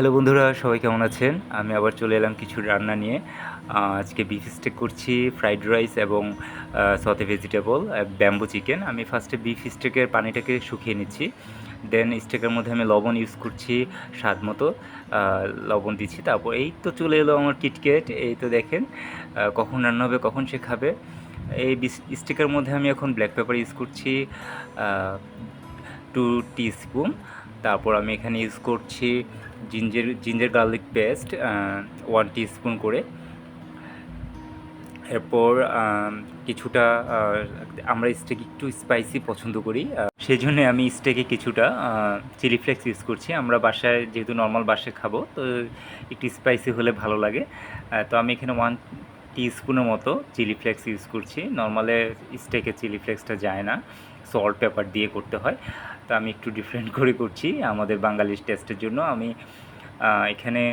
Hello বন্ধুরা, সবাই কেমন আছেন? আমি আবার চলে এলাম কিছু রান্না নিয়ে। আজকে বিফ স্টেক করছি, ফ্রাইড রাইস এবং সতে ভেজিটেবল, ব্যাম্বু চিকেন। আমি ফার্স্টে বিফ স্টেকের পানিটাকে শুকিয়ে নিচ্ছি। দেন স্টেকের মধ্যে আমি লবণ ইউজ করছি, স্বাদ মতো আ লবণ দিচ্ছি। তারপর এই তো চলে এলো আমার কিটক্যাট। এই তো দেখেন কখন রান্না হবে, কখন সে খাবে। এই স্টেকের মধ্যে আমি এখন ব্ল্যাক পেপার ইউজ করছি আ 2 টিস্পুন। তারপর আমি এখানে ইউজ করছি জিঞ্জার গার্লিক পেস্ট 1 টিস্পুন করে। এরপর কিছুটা আমরা স্টেক একটু স্পাইসি পছন্দ করি। সেজন্যে আমি স্টেকে কিছুটা চিলি ফ্লেক্স ইউজ করছি। আমরা বাসায় যেহেতু নরমাল বাসায় খাবো, তো একটু স্পাইসি হলে ভালো লাগে। তো আমি এখানে 1 টিস্পুনের মতো চিলি ফ্লেক্স ইউজ করছি। নরমালে স্টেকে চিলি ফ্লেক্সটা যায় না, সল্ট পেপার দিয়ে করতে হয়। তো আমি একটু ডিফারেন্ট করে করছি আমাদের বাঙালির টেস্টের জন্য। আমি এখানে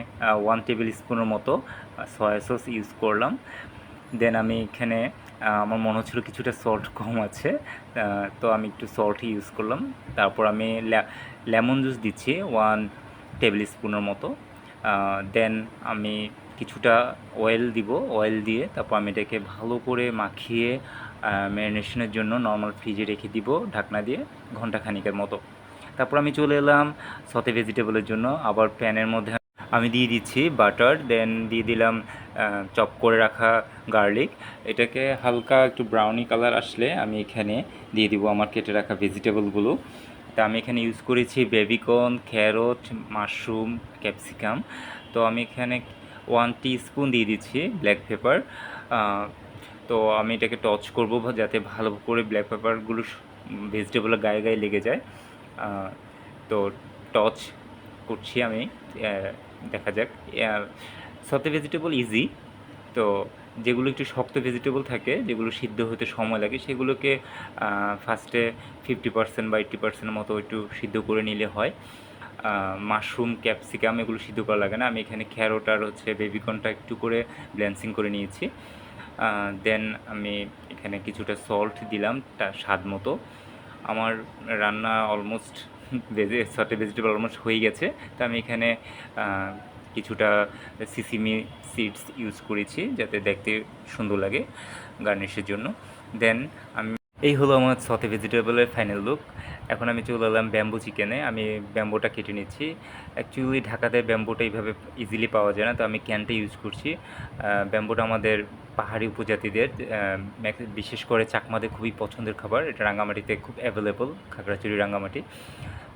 1 টেবিল স্পুনের মতো সয়া সস ইউজ করলাম। দেন আমি এখানে আমার মনে হচ্ছিলো কিছুটা সল্ট কম আছে, তো আমি একটু সল্ট ইউজ করলাম। তারপর আমি লেমন জুস দিচ্ছি 1 টেবিল স্পুনের মতো। দেন আমি কিছুটা অয়েল দিব। অয়েল দিয়ে তারপর আমি এটাকে ভালো করে মাখিয়ে ম্যারিনেশনের জন্য নর্মাল ফ্রিজে রেখে দিব ঢাকনা দিয়ে ঘন্টাখানিকের মতো। তারপর আমি চলে এলাম সতে ভেজিটেবলের জন্য। আবার প্যানের মধ্যে আমি দিয়ে দিচ্ছি বাটার, দেন দিয়ে দিলাম চপ করে রাখা গার্লিক। এটাকে হালকা একটু ব্রাউনি কালার আসলে আমি এখানে দিয়ে দিব আমার কেটে রাখা ভেজিটেবলগুলো। তা আমি এখানে ইউজ করেছি বেবিকর্ন, ক্যারট, মাশরুম, ক্যাপসিকাম। তো আমি এখানে 1 টিস্পুন দিয়ে দিচ্ছি ব্ল্যাক পেপার। তো আমি এটাকে টচ করব যাতে ভালো করে ব্ল্যাক পেপারগুলো ভেজিটেবলের গায়ে গায়ে লেগে যায়। তো টচ করছি আমি, দেখা যাক। সতে ভেজিটেবল ইজি। তো যেগুলো একটু শক্ত ভেজিটেবল থাকে, যেগুলো সিদ্ধ হতে সময় লাগে, সেগুলোকে ফার্স্টে 50% বা 80% মতো একটু সিদ্ধ করে নিলে হয়। মাশরুম, ক্যাপসিকাম এগুলো সিদ্ধ করা লাগে না। আমি এখানে ক্যারট আর বেবিকর্নটা একটু করে ব্লেন্সিং করে নিয়েছি। দেন আমি এখানে কিছুটা সল্ট দিলাম তার স্বাদ মতো। আমার রান্না অলমোস্ট সতে ভেজিটেবল অলমোস্ট হয়ে গেছে। তো আমি এখানে কিছুটা সিসিমি সিডস ইউজ করেছি যাতে দেখতে সুন্দর লাগে গার্নিশের জন্য। দেন আমি এই হলো আমার সতে ভেজিটেবলের ফাইনাল লুক। এখন আমি চলে এলাম ব্যাম্বু চিকেনে। আমি ব্যাম্বুটা কেটে নিচ্ছি। অ্যাকচুয়ালি ঢাকাতে ব্যাম্বুটা এইভাবে ইজিলি পাওয়া যায় না, তো আমি ক্যানটা ইউজ করছি। ব্যাম্বুটা আমাদের পাহাড়ি উপজাতিদের, বিশেষ করে চাকমাদের খুবই পছন্দের খাবার। এটা রাঙামাটিতে খুব অ্যাভেলেবল, খাগড়াছড়ি রাঙামাটি।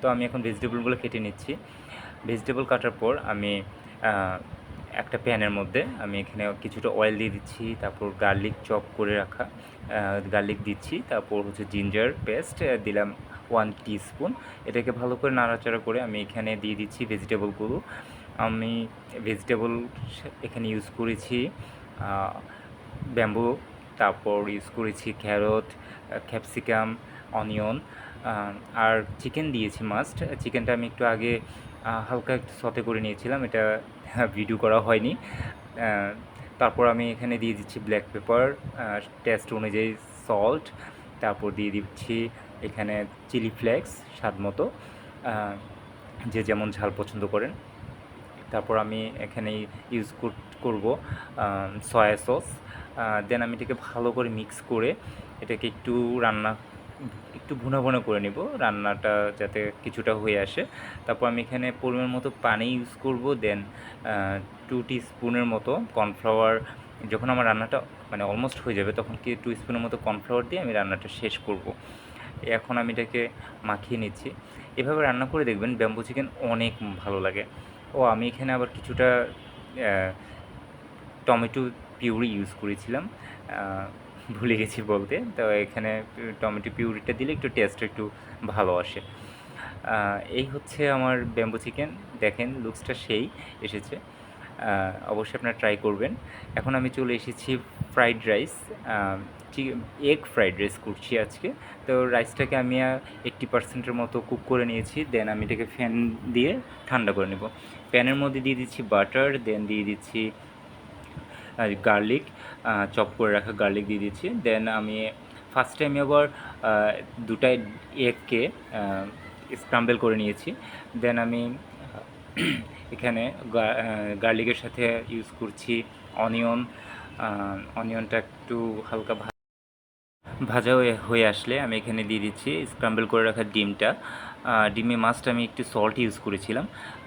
তো আমি এখন ভেজিটেবলগুলো কেটে নিচ্ছি। ভেজিটেবল কাটার পর আমি একটা প্যানের মধ্যে আমি এখানে কিছুটা অয়েল দিয়ে দিচ্ছি। তারপর গার্লিক চপ করে রাখা গার্লিক দিচ্ছি। তারপর হচ্ছে জিঞ্জার পেস্ট দিলাম 1 টিস্পুন। এটাকে ভালো করে নাড়াচাড়া করে আমি এখানে দিয়ে দিচ্ছি ভেজিটেবলগুলো। আমি ভেজিটেবল এখানে ইউজ করেছি ব্যাম্বু, তারপর ইউজ করেছি ক্যারট, ক্যাপসিকাম, অনিয়ন, আর চিকেন দিয়েছি মাস্ট। চিকেনটা আমি একটু আগে হালকা একটু সতে করে নিয়েছিলাম, এটা ভিডিও করা হয়নি। তারপর আমি এখানে দিয়ে দিচ্ছি ব্ল্যাক পেপার, টেস্ট অনুযায়ী সল্ট, তারপর দিয়ে দিচ্ছি এখানে চিলি ফ্লেক্স স্বাদ মতো, যে যেমন ঝাল পছন্দ করেন। তারপর আমি এখানে ইউজ করব সয়া সস। দেন আমি এটাকে ভালো করে মিক্স করে এটাকে একটু ভুনা ভুনা করে নেব, রান্নাটা যাতে কিছুটা হয়ে আসে। তারপর আমি এখানে পরিমাণ মতো পানি ইউজ করব। দেন 2 টিস্পুনের মতো কর্নফ্লাওয়ার। যখন আমার রান্নাটা মানে অলমোস্ট হয়ে যাবে, তখন 2 স্পুনের মতো কর্নফ্লাওয়ার দিয়ে আমি রান্নাটা শেষ করব। এখন আমি এটাকে মাখিয়ে নিচ্ছি। এভাবে রান্না করে দেখবেন ব্যাম্বু চিকেন অনেক ভালো লাগে। আমি এখানে আবার কিছুটা টমেটো পিউরি ইউজ করেছিলাম, ভুলে গেছি বলতে। তো এখানে টমেটো পিউরিটা দিলে একটু টেস্টটা একটু ভালো আসে। এই হচ্ছে আমার ব্যাম্বু চিকেন। দেখেন লুকসটা সেই এসেছে। অবশ্যই আপনারা ট্রাই করবেন। এখন আমি চলে এসেছি fried rice, egg fried rice করছি আজকে। তো রাইসটাকে আমি 80% মতো কুক করে নিয়েছি। দেন আমি এটাকে ফ্যান দিয়ে ঠান্ডা করে নেব। প্যানের মধ্যে দিয়ে দিচ্ছি বাটার, দেন দিয়ে দিচ্ছি গার্লিক, চপ করে রাখা গার্লিক দিয়ে দিচ্ছি। দেন আমি ফার্স্টে আবার দুটা এগকে স্ক্রাম্বল করে নিয়েছি। দেন আমি এখানে গার্লিকের সাথে ইউজ করছি অনিয়ন। অনিয়নটা একটু হালকা ভাজা হয়ে আসলে আমি এখানে দিয়ে দিচ্ছি স্ক্রাম্বল করে রাখা ডিমটা। ডিমে মাস্ট আমি একটু সল্ট ইউজ করেছিলাম।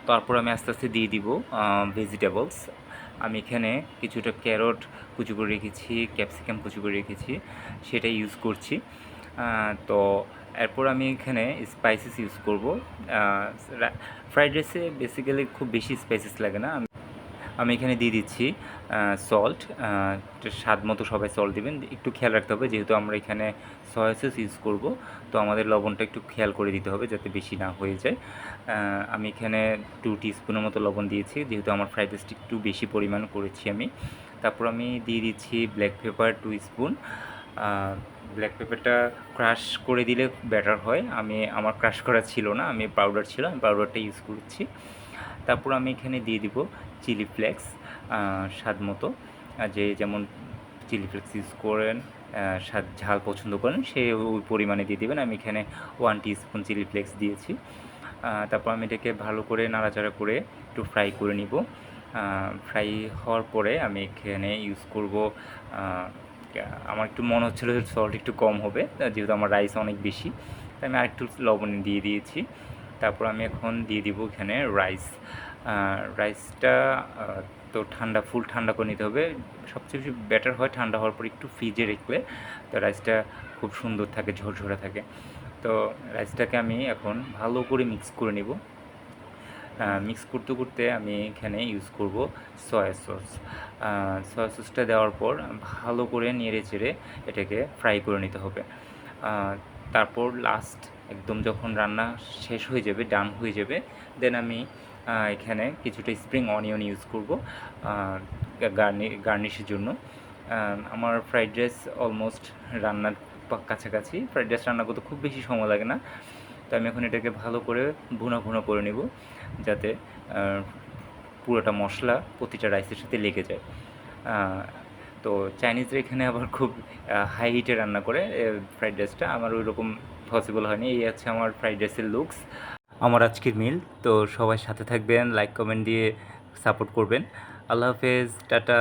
তারপর আমি আস্তে আস্তে দিয়ে দিব ভেজিটেবলস। আমি এখানে কিছুটা ক্যারট কুচি করে রেখেছি, ক্যাপসিকাম কুচি করে রেখেছি, সেটা ইউজ করছি। তো এরপর আমি এখানে স্পাইসেস ইউজ করব। ফ্রাইড রাইসে বেসিক্যালি খুব বেশি স্পাইসেস লাগে না। আমি এখানে দিয়ে দিচ্ছি সল্ট। স্বাদ মতো সবাই সল্ট দিবেন, একটু খেয়াল রাখতে হবে যেহেতু আমরা এখানে সয়া সস ইউজ করব, তো আমাদের লবণটা একটু খেয়াল করে দিতে হবে যাতে বেশি না হয়ে যায়। আমি এখানে 2 টিস্পুনের মতো লবণ দিয়েছি যেহেতু আমার ফ্রাইড রাইসটা একটু বেশি পরিমাণ করেছি আমি। তারপর আমি দিয়ে দিচ্ছি ব্ল্যাক পেপার 2 স্পুন। ব্ল্যাক পেপারটা ক্রাশ করে দিলে বেটার হয়। আমার ক্রাশ করা ছিল না, আমি পাউডার ছিল, আমি পাউডারটা ইউজ করছি। তারপর আমি এখানে দিয়ে দিব চিলি ফ্লেক্স স্বাদ মতো। যে যেমন চিলি ফ্লেক্স ইউজ করেন, স্বাদ ঝাল পছন্দ করেন সে ওই পরিমাণে দিয়ে দেবেন। আমি এখানে 1 টিস্পুন চিলি ফ্লেক্স দিয়েছি। তারপর আমি এটাকে ভালো করে নাড়াচাড়া করে একটু ফ্রাই করে নিব। ফ্রাই হওয়ার পরে আমি এখানে ইউজ করব, আমার একটু মনে হচ্ছিলো যে সল্ট একটু কম হবে যেহেতু আমার রাইস অনেক বেশি, তাই আমি আরেকটু লবণ দিয়ে দিয়েছি। তারপর আমি এখন দিয়ে দিব এখানে রাইসটা তো ফুল ঠান্ডা করে নিতে হবে। সবচেয়ে বেশি বেটার হয় ঠান্ডা হওয়ার পর একটু ফ্রিজে রাখলে, তো রাইসটা খুব সুন্দর থাকে, ঝরঝরে থাকে। তো রাইসটাকে আমি এখন ভালো করে মিক্স করে নেব। মিক্স করতে করতে আমি এখানে ইউজ করব সয়া সস। সয়া সসটা দেওয়ার পর ভালো করে নেড়ে চেড়ে এটাকে ফ্রাই করে নিতে হবে। তারপর লাস্ট একদম যখন রান্না শেষ হয়ে যাবে, ডান হয়ে যাবে, দেন আমি এখানে কিছুটা স্প্রিং অনিয়ন ইউজ করব গার্নিশের জন্য। আমার ফ্রাইড রাইস অলমোস্ট রান্নার কাছাকাছি। ফ্রাইড রাইস রান্না করতে খুব বেশি সময় লাগে না। তো আমি এখন এটাকে ভালো করে ভুনা করে নেব যাতে পুরোটা মশলা প্রতিটা রাইসের সাথে লেগে যায়। তো চাইনিজরা এখানে আবার খুব হাই হিটে রান্না করে ফ্রাইড রাইসটা, আমার ওই রকম পসিবল হয়নি। এই আছে আমার ফ্রাইড রাইসের লুকস, আমার আজকের মিল। তো সবাই সাথে থাকবেন, লাইক কমেন্ট দিয়ে সাপোর্ট করবেন। আল্লাহ হাফেজ, টাটা।